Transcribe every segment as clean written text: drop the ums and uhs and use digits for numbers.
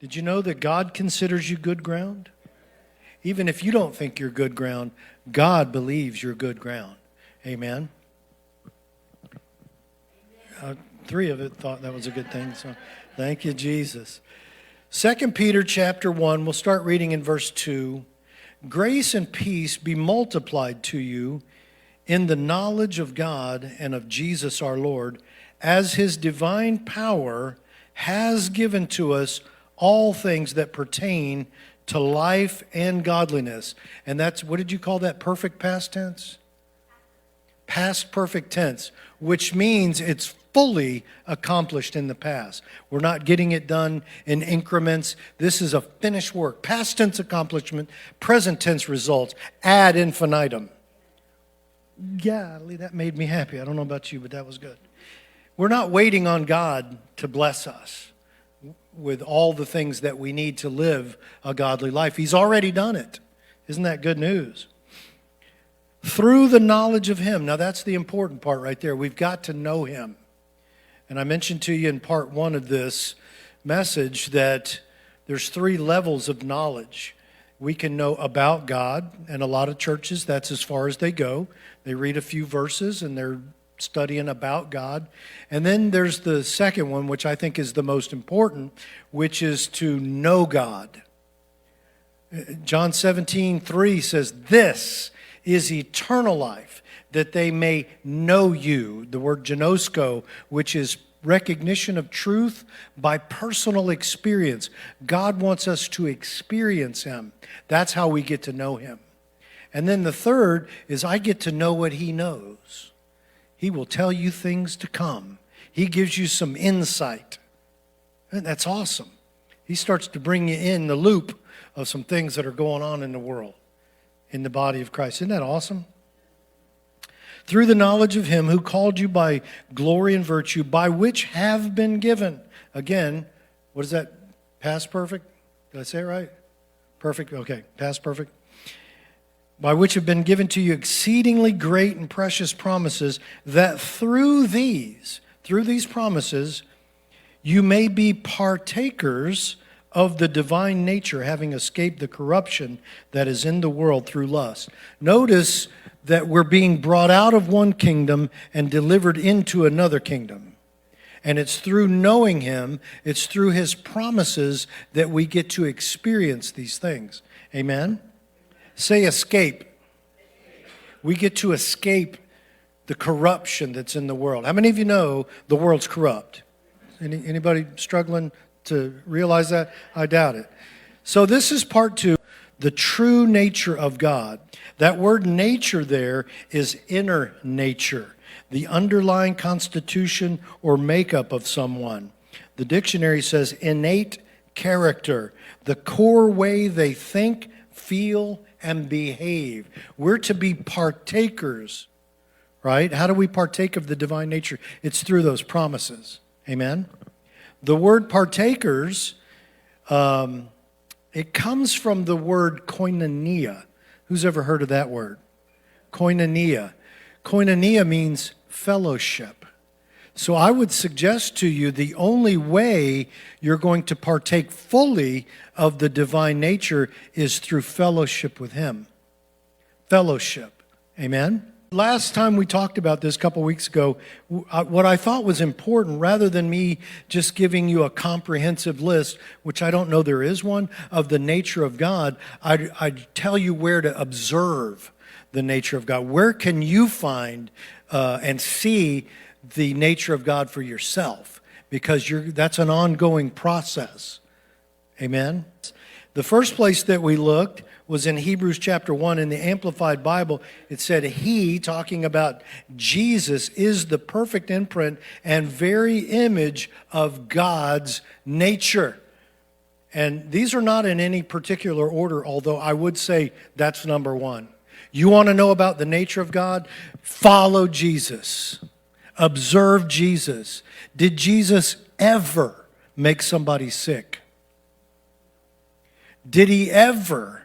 Did you know that God considers you good ground? Even if you don't think you're good ground, God believes you're good ground. Amen. Three of it thought that was a good thing. So thank you, Jesus. 2 Peter chapter 1, we'll start reading in verse 2. Grace and peace be multiplied to you in the knowledge of God and of Jesus our Lord, as his divine power has given to us all things that pertain to life and godliness. And that's, what did you call that, perfect past tense? Past perfect tense, which means it's fully accomplished in the past. We're not getting it done in increments. This is a finished work. Past tense accomplishment, present tense results, ad infinitum. Golly, that made me happy. I don't know about you, but that was good. We're not waiting on God to bless us with all the things that we need to live a godly life. He's already done it. Isn't that good news? Through the knowledge of him. Now that's the important part right there. We've got to know him. And I mentioned to you in part 1 of this message that there's 3 levels of knowledge. We can know about God, and a lot of churches, that's as far as they go. They read a few verses and they're studying about God. And then there's the second one, which I think is the most important, which is to know God. John 17:3 says, "This is eternal life, that they may know you." The word gnosko, which is recognition of truth by personal experience. God wants us to experience him. That's how we get to know him. And then the third is I get to know what he knows. He will tell you things to come. He gives you some insight. And that's awesome. He starts to bring you in the loop of some things that are going on in the world, in the body of Christ. Isn't that awesome? Through the knowledge of him who called you by glory and virtue, by which have been given. Again, what is that? Past perfect? Did I say it right? Perfect? Okay, past perfect. By which have been given to you exceedingly great and precious promises, that through these promises, you may be partakers of the divine nature, having escaped the corruption that is in the world through lust. Notice that we're being brought out of one kingdom and delivered into another kingdom. And it's through knowing him, it's through his promises that we get to experience these things. Amen? Say escape. We get to escape the corruption that's in the world. How many of you know the world's corrupt? Anybody struggling to realize that? I doubt it. So this is part 2, the true nature of God. That word nature there is inner nature, the underlying constitution or makeup of someone. The dictionary says innate character, the core way they think, feel, and behave. We're to be partakers, right? How do we partake of the divine nature? It's through those promises. Amen? The word partakers, it comes from the word koinonia. Who's ever heard of that word? Koinonia. Koinonia means fellowship. So I would suggest to you the only way you're going to partake fully of the divine nature is through fellowship with him. Fellowship. Amen? Last time we talked about this a couple weeks ago, what I thought was important, rather than me just giving you a comprehensive list, which I don't know there is one, of the nature of God, I'd tell you where to observe the nature of God. Where can you find and see the nature of God for yourself? Because that's an ongoing process. Amen? The first place that we looked was in Hebrews chapter 1 in the Amplified Bible. It said, he, talking about Jesus, is the perfect imprint and very image of God's nature. And these are not in any particular order, although I would say that's number 1. You want to know about the nature of God? Follow Jesus. Observe Jesus. Did Jesus ever make somebody sick? Did he ever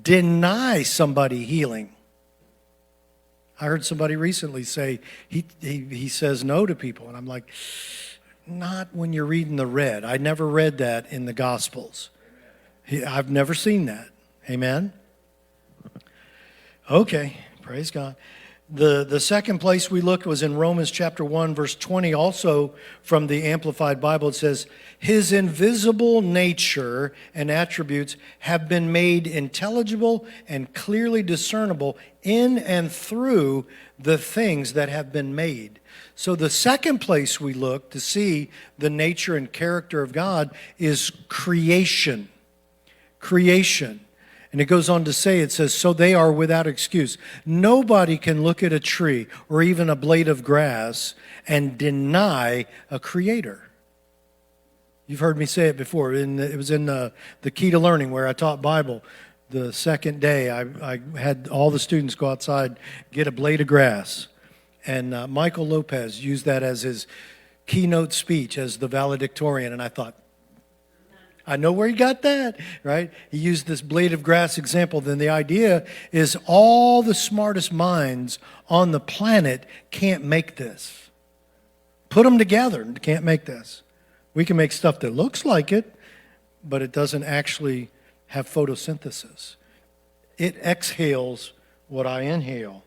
deny somebody healing? I heard somebody recently say he says no to people, and I'm like, Not when you're reading the red. I never read that in the Gospels. I've never seen that. Amen? Okay, praise God. The second place we looked was in Romans chapter 1, verse 20, also from the Amplified Bible. It says, his invisible nature and attributes have been made intelligible and clearly discernible in and through the things that have been made. So the second place we look to see the nature and character of God is creation. Creation. And it goes on to say, it says, so they are without excuse. Nobody can look at a tree or even a blade of grass and deny a creator. You've heard me say it before. It was in the Key to Learning where I taught Bible. The second day, I had all the students go outside, get a blade of grass. And Michael Lopez used that as his keynote speech as the valedictorian. And I thought, I know where he got that, right? He used this blade of grass example. Then the idea is all the smartest minds on the planet can't make this. Put them together, can't make this. We can make stuff that looks like it, but it doesn't actually have photosynthesis. It exhales what I inhale.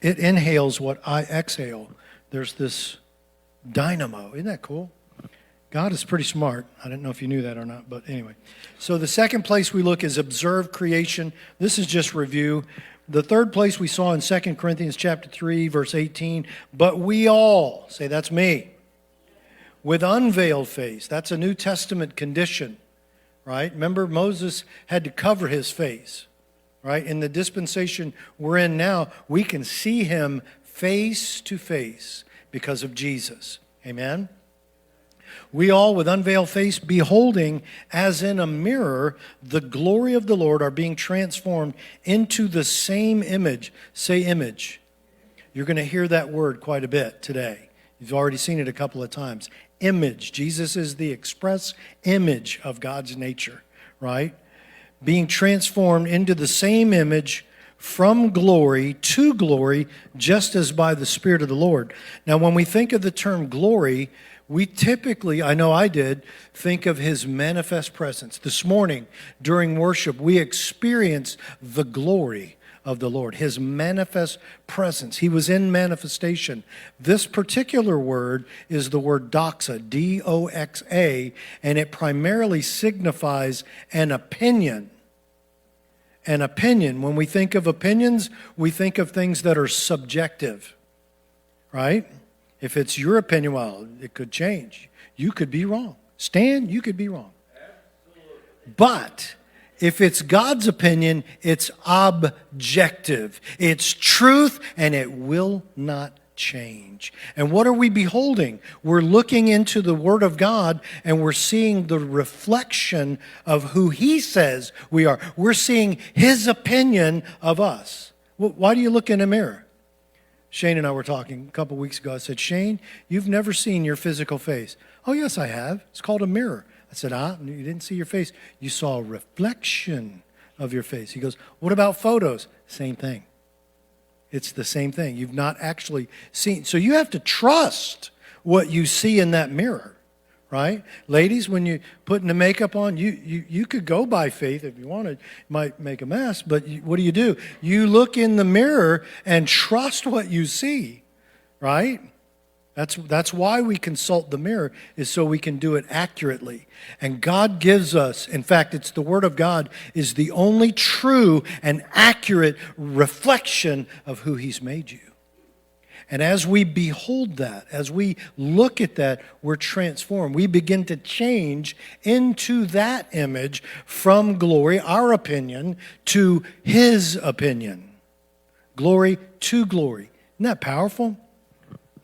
It inhales what I exhale. There's this dynamo. Isn't that cool? God is pretty smart. I don't know if you knew that or not, but anyway. So the second place we look is observe creation. This is just review. The third place we saw in 2 Corinthians chapter 3, verse 18, but we all, say that's me, with unveiled face. That's a New Testament condition, right? Remember, Moses had to cover his face, right? In the dispensation we're in now, we can see him face to face because of Jesus. Amen? We all, with unveiled face, beholding as in a mirror the glory of the Lord, are being transformed into the same image. Say image. You're going to hear that word quite a bit today. You've already seen it a couple of times. Image. Jesus is the express image of God's nature, right? Being transformed into the same image from glory to glory, just as by the Spirit of the Lord. Now, when we think of the term glory, we typically, I know I did, think of his manifest presence. This morning, during worship, we experienced the glory of the Lord, his manifest presence. He was in manifestation. This particular word is the word doxa, D-O-X-A, and it primarily signifies an opinion. An opinion. When we think of opinions, we think of things that are subjective, right? If it's your opinion, well, it could change. You could be wrong. Stan, you could be wrong. Absolutely. But if it's God's opinion, it's objective. It's truth, and it will not change. And what are we beholding? We're looking into the Word of God, and we're seeing the reflection of who He says we are. We're seeing His opinion of us. Why do you look in a mirror? Shane and I were talking a couple weeks ago. I said, Shane, you've never seen your physical face. Oh, yes, I have. It's called a mirror. I said, you didn't see your face. You saw a reflection of your face. He goes, what about photos? Same thing. It's the same thing. You've not actually seen. So you have to trust what you see in that mirror, right? Ladies, when you're putting the makeup on, you could go by faith if you wanted. You might make a mess, but what do? You look in the mirror and trust what you see, right? That's why we consult the mirror, is so we can do it accurately. And God gives us, in fact, it's the Word of God is the only true and accurate reflection of who He's made you. And as we behold that, as we look at that, we're transformed. We begin to change into that image from glory, our opinion, to His opinion. Glory to glory. Isn't that powerful?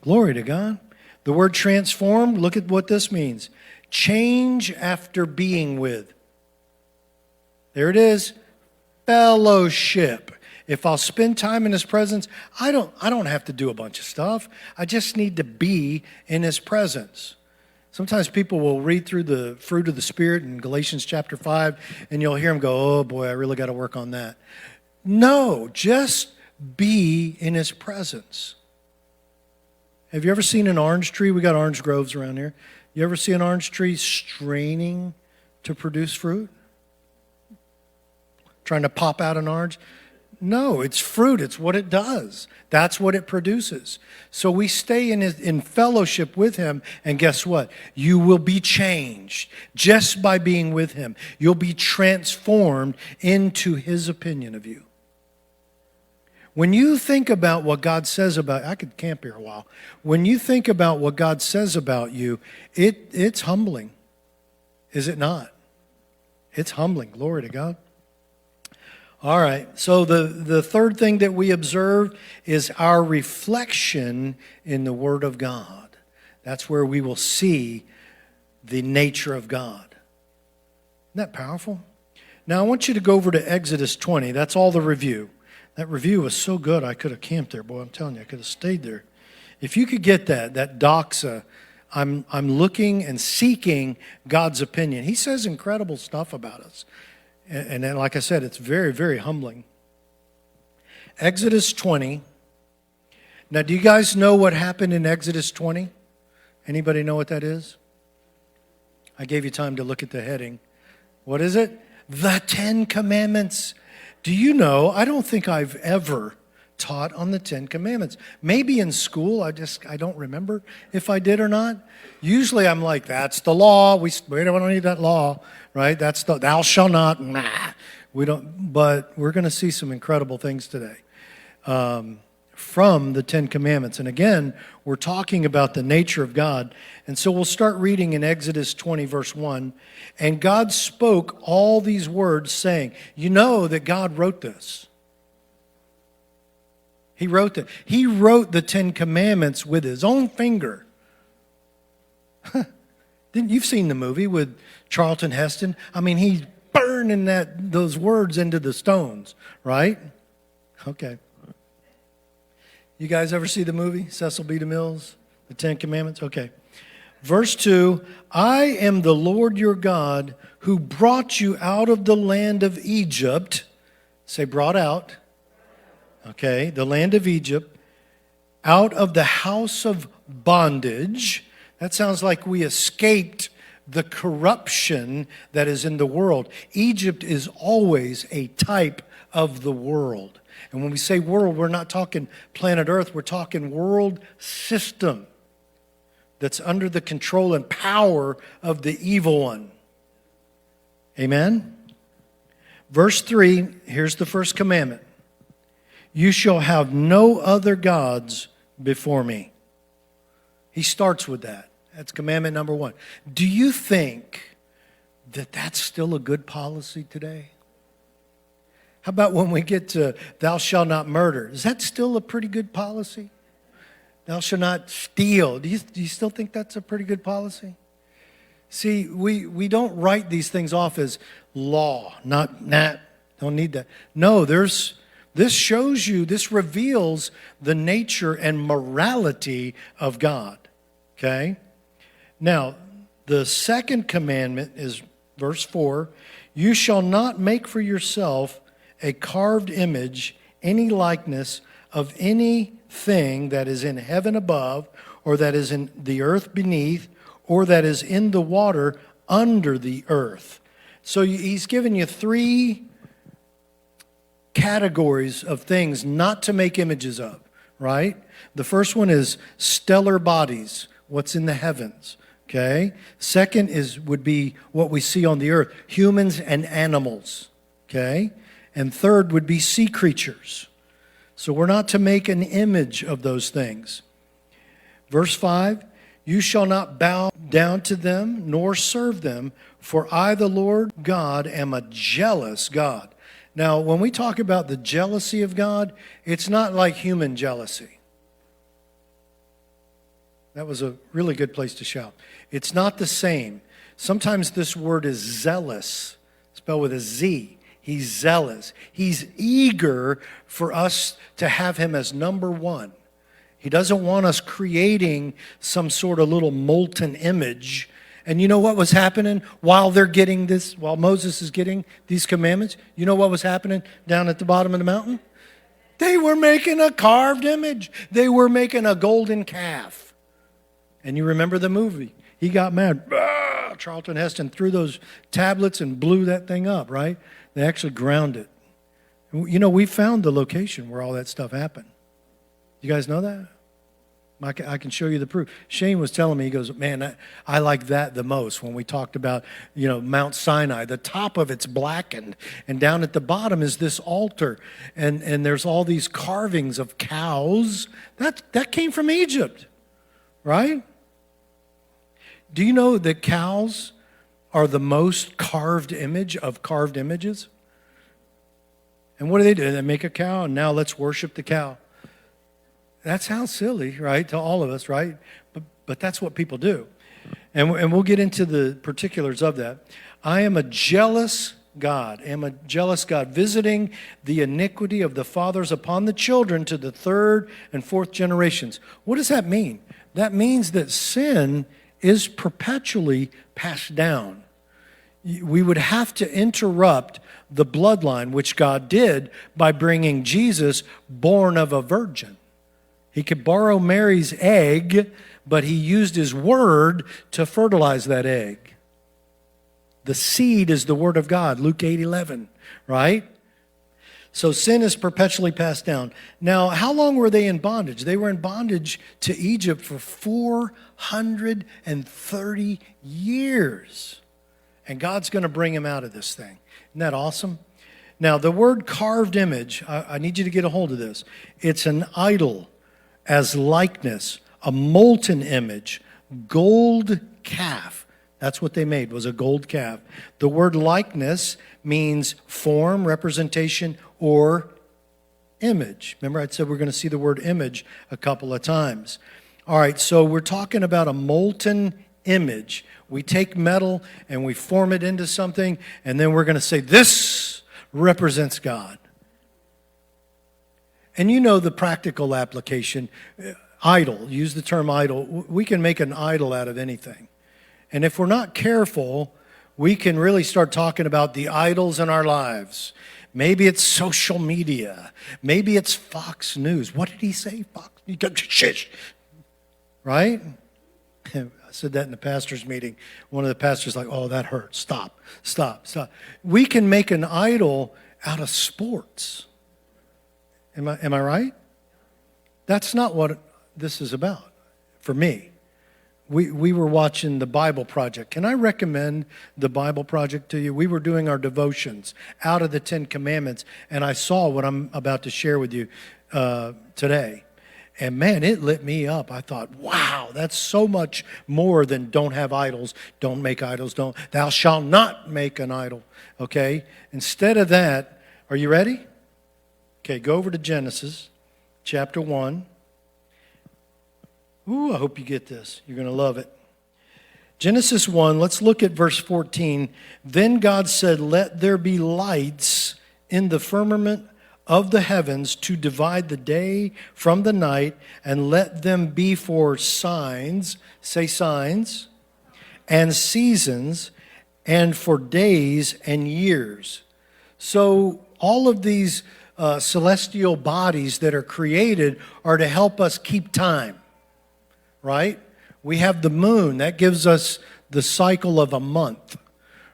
Glory to God. The word transformed, look at what this means. Change after being with. There it is. Fellowship. If I'll spend time in His presence, I don't have to do a bunch of stuff. I just need to be in His presence. Sometimes people will read through the fruit of the Spirit in Galatians chapter 5, and you'll hear them go, oh boy, I really got to work on that. No, just be in His presence. Have you ever seen an orange tree? We got orange groves around here. You ever see an orange tree straining to produce fruit? Trying to pop out an orange? No, it's fruit. It's what it does. That's what it produces. So we stay in fellowship with him, and guess what? You will be changed just by being with him. You'll be transformed into his opinion of you. When you think about what God says about, I could camp here a while. When you think about what God says about you, it's humbling. Is it not? It's humbling. Glory to God. All right, so the third thing that we observe is our reflection in the Word of God. That's where we will see the nature of God. Isn't that powerful? Now, I want you to go over to Exodus 20. That's all the review. That review was so good, I could have camped there. Boy, I'm telling you, I could have stayed there. If you could get that doxa, I'm looking and seeking God's opinion. He says incredible stuff about us. And then, like I said, it's very, very humbling. Exodus 20. Now, do you guys know what happened in Exodus 20? Anybody know what that is? I gave you time to look at the heading. What is it? The 10 Commandments. Do you know, I don't think I've ever taught on the 10 Commandments. Maybe in school, I don't remember if I did or not. Usually I'm like, that's the law. We don't need that law, right? That's the thou shalt not. Nah. We don't, but we're going to see some incredible things today from the 10 Commandments. And again, we're talking about the nature of God. And so we'll start reading in Exodus 20, verse 1. And God spoke all these words, saying, you know that God wrote this. He wrote the 10 Commandments with his own finger. You've seen the movie with Charlton Heston? I mean, he's burning those words into the stones, right? Okay. You guys ever see the movie, Cecil B. DeMille's The 10 Commandments? Okay. Verse 2, I am the Lord your God who brought you out of the land of Egypt. Say, brought out. Okay, the land of Egypt, out of the house of bondage. That sounds like we escaped the corruption that is in the world. Egypt is always a type of the world. And when we say world, we're not talking planet Earth. We're talking world system that's under the control and power of the evil one. Amen? Verse 3, here's the first commandment. You shall have no other gods before me. He starts with that. That's commandment number 1. Do you think that that's still a good policy today? How about when we get to thou shalt not murder? Is that still a pretty good policy? Thou shalt not steal. Do you still think that's a pretty good policy? See, we don't write these things off as law. Don't need that. No, this shows you, this reveals the nature and morality of God. Okay? Now, the second commandment is verse 4. You shall not make for yourself a carved image, any likeness of anything that is in heaven above, or that is in the earth beneath, or that is in the water under the earth. So he's given you 3 categories of things not to make images of, right? The first one is stellar bodies, what's in the heavens, okay? Second would be what we see on the earth, humans and animals, okay? And third would be sea creatures. So we're not to make an image of those things. Verse 5, you shall not bow down to them nor serve them, for I, the Lord God, am a jealous God. Now, when we talk about the jealousy of God, it's not like human jealousy. That was a really good place to shout. It's not the same. Sometimes this word is zealous, spelled with a Z. He's zealous. He's eager for us to have him as number 1. He doesn't want us creating some sort of little molten image. And you know what was happening while Moses is getting these commandments? You know what was happening down at the bottom of the mountain? They were making a carved image. They were making a golden calf. And you remember the movie. He got mad. Charlton Heston threw those tablets and blew that thing up, right? They actually ground it. You know, we found the location where all that stuff happened. You guys know that? I can show you the proof. Shane was telling me, he goes, man, I like that the most when we talked about, you know, Mount Sinai. The top of it's blackened, and down at the bottom is this altar, and there's all these carvings of cows. That came from Egypt, right? Do you know that cows are the most carved image of carved images? And what do? They make a cow, and now let's worship the cow. That sounds silly, right, to all of us, right? But that's what people do. And we'll get into the particulars of that. I am a jealous God. I am a jealous God, visiting the iniquity of the fathers upon the children to the third and fourth generations. What does that mean? That means that sin is perpetually passed down. We would have to interrupt the bloodline, which God did by bringing Jesus born of a virgin. He could borrow Mary's egg, but he used his word to fertilize that egg. The seed is the word of God, Luke 8:11, right? So sin is perpetually passed down. Now, how long were they in bondage? They were in bondage to Egypt for 430 years. And God's going to bring him out of this thing. Isn't that awesome? Now, the word carved image, I need you to get a hold of this. It's an idol as likeness, a molten image, gold calf. That's what they made, was a gold calf. The word likeness means form, representation, or image. Remember, I said we're going to see the word image a couple of times. All right, so we're talking about a molten image. We take metal and we form it into something, and then we're going to say, this represents God. And you know the practical application, idol, use the term idol. We can make an idol out of anything. And if we're not careful, we can really start talking about the idols in our lives. Maybe it's social media. Maybe it's Fox News. What did he say? Fox News. Right? I said that in the pastor's meeting. One of the pastors like, oh, that hurts. Stop. We can make an idol out of sports. Am I right? That's not what this is about for me. We were watching the Bible Project. Can I recommend the Bible Project to you? We were doing our devotions out of the 10 Commandments, and I saw what I'm about to share with you today. And man, it lit me up. I thought, wow, that's so much more than don't have idols, don't make idols, thou shalt not make an idol, okay? Instead of that, are you ready? Okay, go over to Genesis chapter 1. Ooh, I hope you get this. You're going to love it. Genesis 1, let's look at verse 14. Then God said, let there be lights in the firmament of the heavens to divide the day from the night, and let them be for signs, say signs, and seasons, and for days and years. So all of these celestial bodies that are created are to help us keep time, right? We have the moon. That gives us the cycle of a month,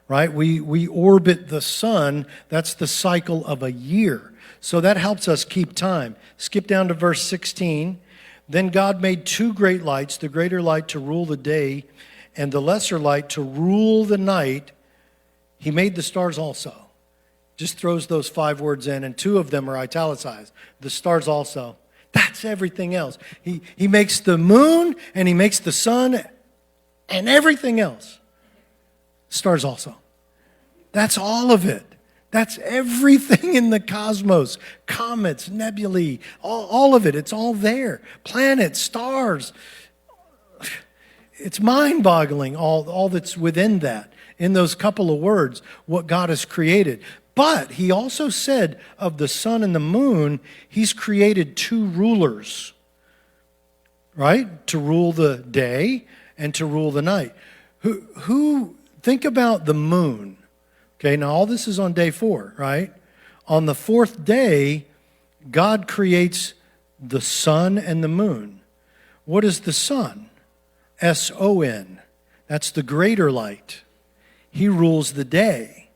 right? We orbit the sun. That's the cycle of a year. So that helps us keep time. Skip down to verse 16. Then God made two great lights, the greater light to rule the day and the lesser light to rule the night. He made the stars also. Just throws those 5 words in, and 2 of them are italicized. The stars also. That's everything else. He makes the moon, and he makes the sun, and everything else. Stars also. That's all of it. That's everything in the cosmos. Comets, nebulae, all of it. It's all there. Planets, stars. It's mind-boggling, all that's within that. In those couple of words, what God has created. But he also said of the sun and the moon, he's created 2 rulers, right? To rule the day and to rule the night. Who think about the moon. Okay, now all this is on day 4, right? On the 4th day, God creates the sun and the moon. What is the sun? S-O-N. That's the greater light. He rules the day.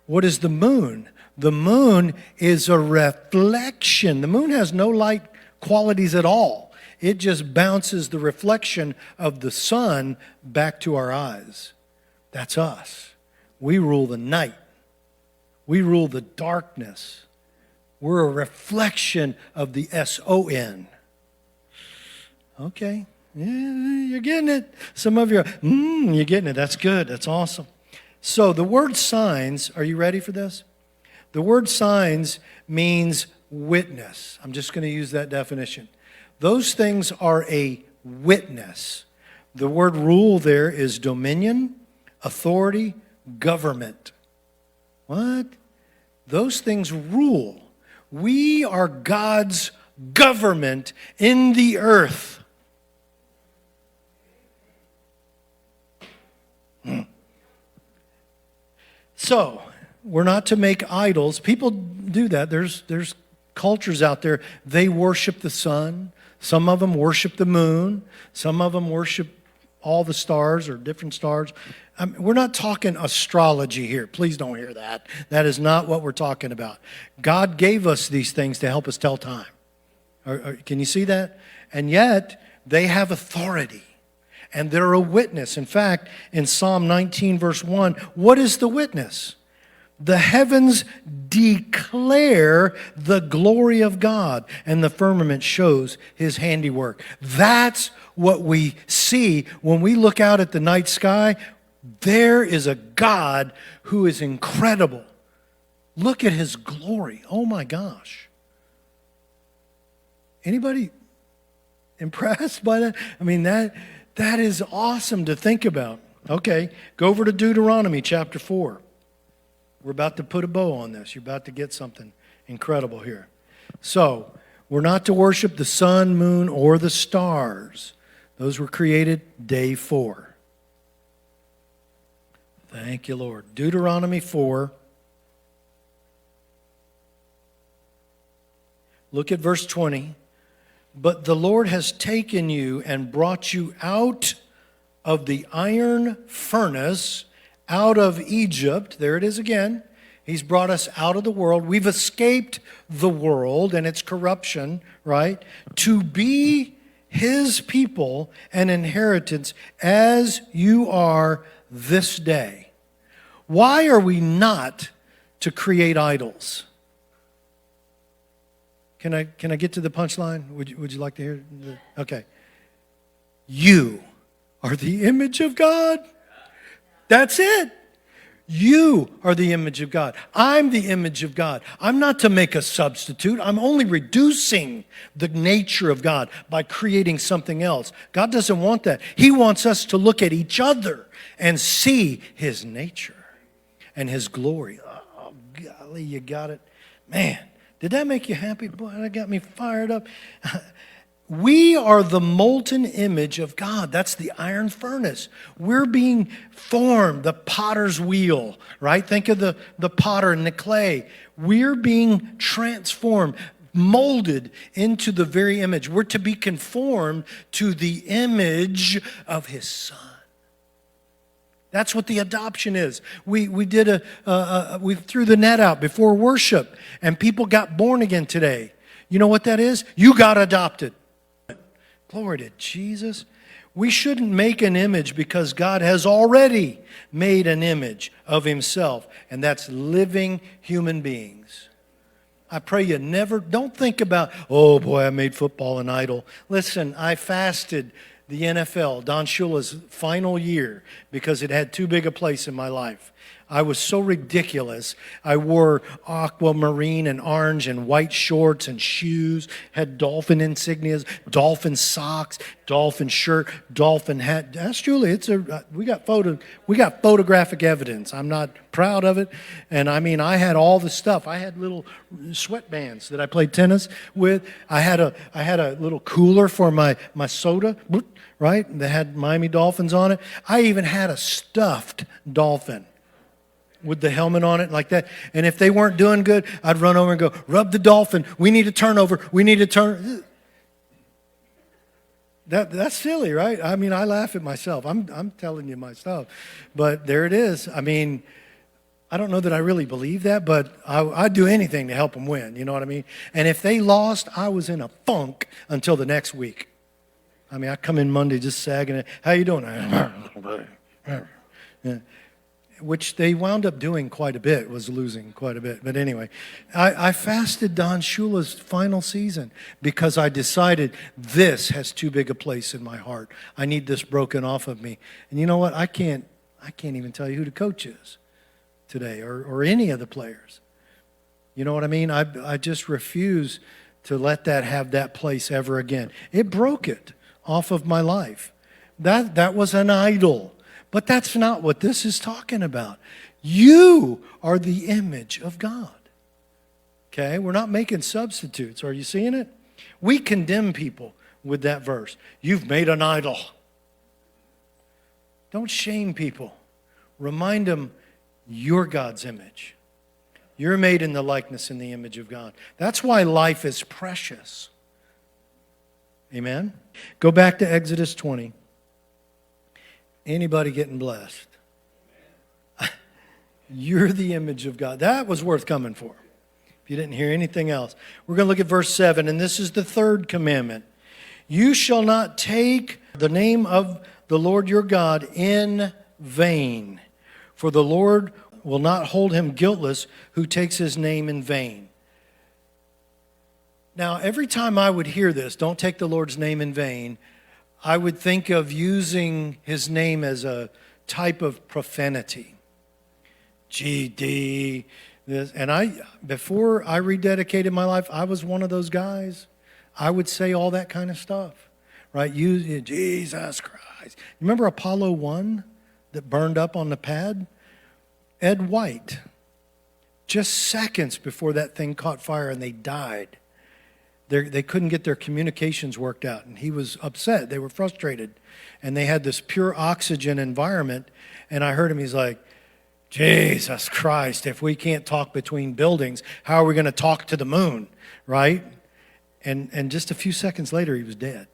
What is the moon? The moon is a reflection. The moon has no light qualities at all. It just bounces the reflection of the sun back to our eyes. That's us. We rule the night. We rule the darkness. We're a reflection of the S-O-N. Okay. Yeah, you're getting it. Some of you are, you're getting it. That's good. That's awesome. So the word signs, are you ready for this? The word signs means witness. I'm just going to use that definition. Those things are a witness. The word rule there is dominion, authority, government. What? Those things rule. We are God's government in the earth. So, we're not to make idols. People do that. There's cultures out there, they worship the sun. Some of them worship the moon. Some of them worship all the stars or different stars. We're not talking astrology here. Please don't hear that. That is not what we're talking about. God gave us these things to help us tell time. Can you see that? And yet, they have authority. And they're a witness. In fact, in Psalm 19, verse 1, what is the witness? The heavens declare the glory of God, and the firmament shows his handiwork. That's what we see when we look out at the night sky. There is a God who is incredible. Look at his glory. Oh my gosh. Anybody impressed by that? I mean, that is awesome to think about. Okay, go over to Deuteronomy chapter 4. We're about to put a bow on this. You're about to get something incredible here. So, we're not to worship the sun, moon, or the stars. Those were created day 4. Thank you, Lord. Deuteronomy 4. Look at verse 20. But the Lord has taken you and brought you out of the iron furnace, out of Egypt. There it is again. He's brought us out of the world. We've escaped the world and its corruption, right? To be his people and inheritance as you are this day. Why are we not to create idols? Can I get to the punchline? Would you like to hear? Okay. You are the image of God. That's it. You are the image of God. I'm the image of God. I'm not to make a substitute. I'm only reducing the nature of God by creating something else. God doesn't want that. He wants us to look at each other and see his nature and his glory. Oh, golly, you got it. Man, did that make you happy? Boy, that got me fired up. We are the molten image of God. That's the iron furnace. We're being formed, the potter's wheel, right? Think of the potter and the clay. We're being transformed, molded into the very image. We're to be conformed to the image of his Son. That's what the adoption is. We threw the net out before worship, and people got born again today. You know what that is? You got adopted. Glory to Jesus. We shouldn't make an image because God has already made an image of himself, and that's living human beings. I pray you don't think about, oh boy, I made football an idol. Listen, I fasted the NFL, Don Shula's final year, because it had too big a place in my life. I was so ridiculous. I wore aquamarine and orange and white shorts and shoes, had dolphin insignias, dolphin socks, dolphin shirt, dolphin hat. Ask Julie. We got photographic evidence. I'm not proud of it. And I mean, I had all the stuff. I had little sweatbands that I played tennis with. I had a little cooler for my soda, right? That had Miami Dolphins on it. I even had a stuffed dolphin. with the helmet on it like that. And if they weren't doing good, I'd run over and go, rub the dolphin. We need a turnover. We need a turn. That's silly, right? I mean, I laugh at myself. I'm telling you my stuff. But there it is. I mean, I don't know that I really believe that, but I'd do anything to help them win. You know what I mean? And if they lost, I was in a funk until the next week. I mean, I come in Monday just sagging it. How you doing? Yeah. Which they wound up doing quite a bit, was losing quite a bit. But anyway, I fasted Don Shula's final season because I decided this has too big a place in my heart. I need this broken off of me. And you know what? I can't even tell you who the coach is today or any of the players. You know what I mean? I just refuse to let that have that place ever again. It broke it off of my life. That was an idol. But that's not what this is talking about. You are the image of God. Okay? We're not making substitutes. Are you seeing it? We condemn people with that verse. You've made an idol. Don't shame people. Remind them you're God's image. You're made in the likeness and the image of God. That's why life is precious. Amen? Go back to Exodus 20. Anybody getting blessed? You're the image of God. That was worth coming for. If you didn't hear anything else. We're going to look at verse 7, and this is the third commandment. You shall not take the name of the Lord your God in vain, for the Lord will not hold him guiltless who takes his name in vain. Now, every time I would hear this, don't take the Lord's name in vain, I would think of using his name as a type of profanity. GD, this. And before I rededicated my life, I was one of those guys. I would say all that kind of stuff, right? Jesus Christ. Remember Apollo 1 that burned up on the pad? Ed White, just seconds before that thing caught fire and they died. They couldn't get their communications worked out, and he was upset. They were frustrated, and they had this pure oxygen environment, and I heard him, he's like, Jesus Christ, if we can't talk between buildings, how are we going to talk to the moon, right? And just a few seconds later, he was dead.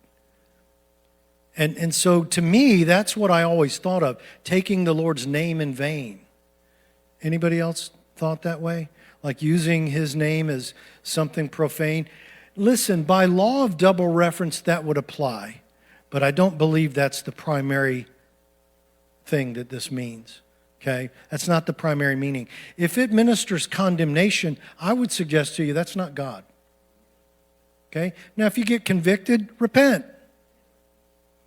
And so to me, that's what I always thought of, taking the Lord's name in vain. Anybody else thought that way? Like using his name as something profane? Listen, by law of double reference, that would apply. But I don't believe that's the primary thing that this means. Okay? That's not the primary meaning. If it ministers condemnation, I would suggest to you that's not God. Okay? Now, if you get convicted, repent.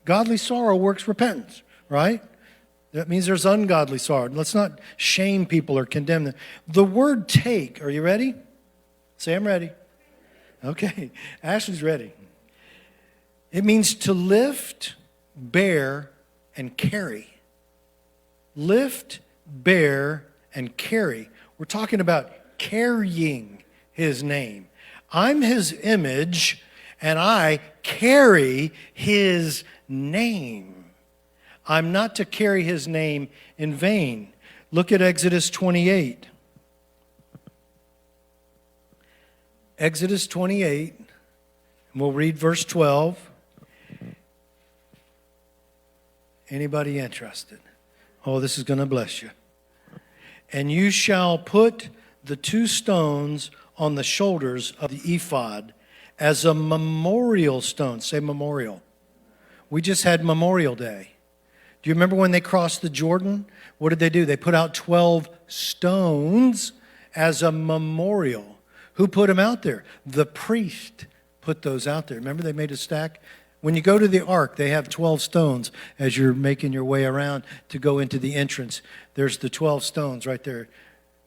Godly sorrow works repentance, right? That means there's ungodly sorrow. Let's not shame people or condemn them. The word take, are you ready? Say, I'm ready. Okay, Ashley's ready. It means to lift, bear, and carry. Lift, bear, and carry. We're talking about carrying his name. I'm his image, and I carry his name. I'm not to carry his name in vain. Look at Exodus 28. Exodus 28, and we'll read verse 12. Anybody interested? Oh, this is going to bless you. And you shall put the 2 stones on the shoulders of the ephod as a memorial stone. Say memorial. We just had Memorial Day. Do you remember when they crossed the Jordan? What did they do? They put out 12 stones as a memorial. Who put them out there? The priest put those out there. Remember they made a stack? When you go to the ark, they have 12 stones as you're making your way around to go into the entrance. There's the 12 stones right there.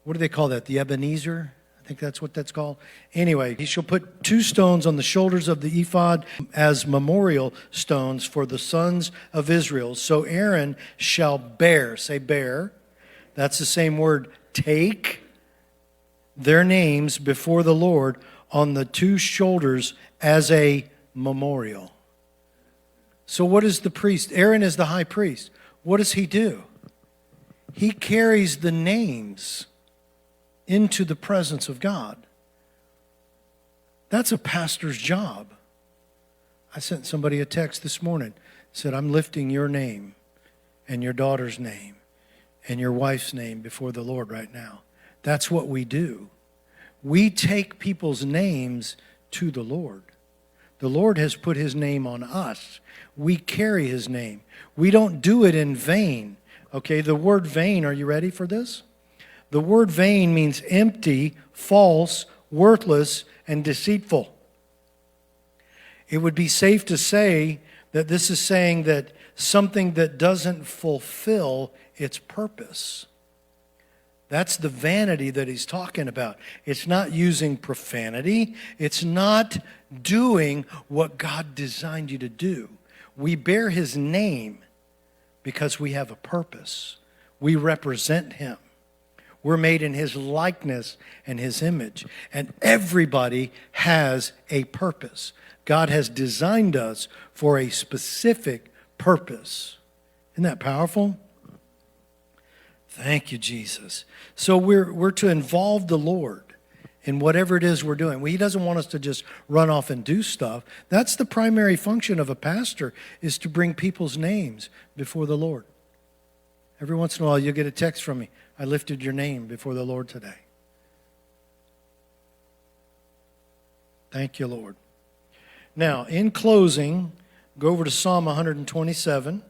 What do they call that? The Ebenezer? I think that's what that's called. Anyway, he shall put 2 stones on the shoulders of the ephod as memorial stones for the sons of Israel. So Aaron shall bear, say bear. That's the same word, take their names before the Lord on the 2 shoulders as a memorial. So what is the priest? Aaron is the high priest. What does he do? he carries the names into the presence of God. That's a pastor's job. I sent somebody a text this morning. Said, I'm lifting your name and your daughter's name and your wife's name before the Lord right now. That's what we do. We take people's names to the Lord. The Lord has put his name on us. We carry his name. We don't do it in vain. Okay, the word vain, are you ready for this? The word vain means empty, false, worthless, and deceitful. It would be safe to say that this is saying that something that doesn't fulfill its purpose. That's the vanity that he's talking about. It's not using profanity. It's not doing what God designed you to do. We bear his name because we have a purpose. We represent him. We're made in his likeness and his image. And everybody has a purpose. God has designed us for a specific purpose. Isn't that powerful? Thank you, Jesus. So we're to involve the Lord in whatever it is we're doing. He doesn't want us to just run off and do stuff. That's the primary function of a pastor, is to bring people's names before the Lord. Every once in a while you'll get a text from me. I lifted your name before the Lord today. Thank you, Lord. Now, in closing, go over to Psalm 127.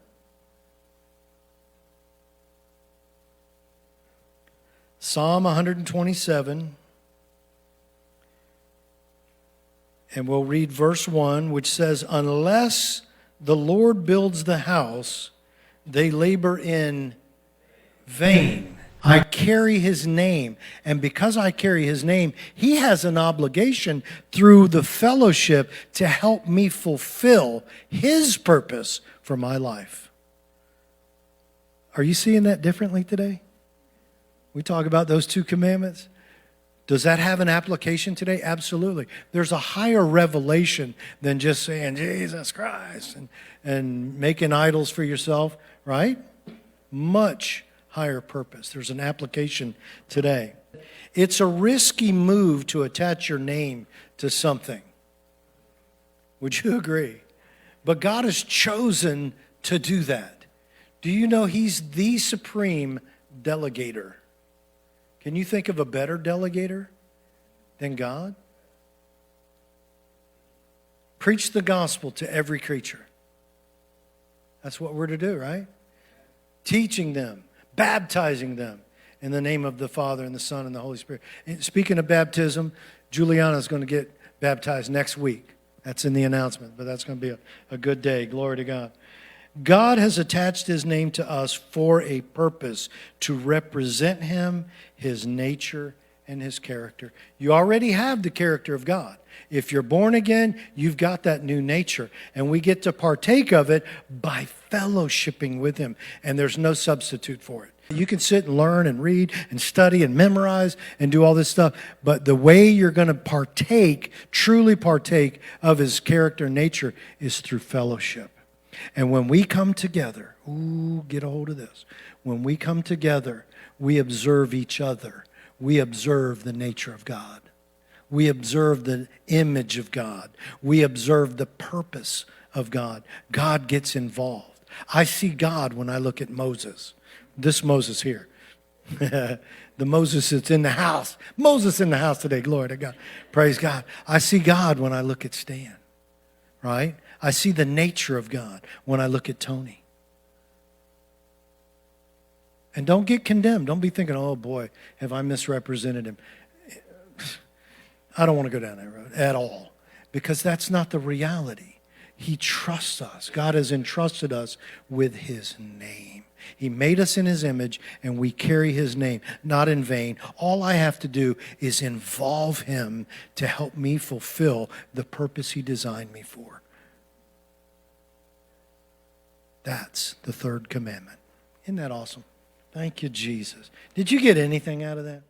Psalm 127. And we'll read verse 1, which says, unless the Lord builds the house, they labor in vain. I carry his name, and because I carry his name, he has an obligation through the fellowship to help me fulfill his purpose for my life. Are you seeing that differently today? We talk about those two commandments. Does that have an application today? Absolutely. There's a higher revelation than just saying, Jesus Christ, and making idols for yourself, right? Much higher purpose. There's an application today. It's a risky move to attach your name to something. Would you agree? But God has chosen to do that. Do you know he's the supreme delegator? Can you think of a better delegator than God? Preach the gospel to every creature. That's what we're to do, right? Teaching them, baptizing them in the name of the Father and the Son and the Holy Spirit. And speaking of baptism, Juliana's going to get baptized next week. That's in the announcement, but that's going to be a good day. Glory to God. God has attached his name to us for a purpose, to represent him, his nature, and his character. You already have the character of God. If you're born again, you've got that new nature, and we get to partake of it by fellowshipping with him, and there's no substitute for it. You can sit and learn and read and study and memorize and do all this stuff, but the way you're going to partake, truly partake of his character and nature is through fellowship. And when we come together, get a hold of this. When we come together, we observe each other. We observe the nature of God. We observe the image of God. We observe the purpose of God. God gets involved. I see God when I look at Moses. This Moses here. The Moses that's in the house. Moses in the house today. Glory to God. Praise God. I see God when I look at Stan. Right? I see the nature of God when I look at Tony. And don't get condemned. Don't be thinking, oh boy, have I misrepresented him. I don't want to go down that road at all. Because that's not the reality. He trusts us. God has entrusted us with his name. He made us in his image, and we carry his name, not in vain. All I have to do is involve him to help me fulfill the purpose he designed me for. That's the third commandment. Isn't that awesome? Thank you, Jesus. Did you get anything out of that?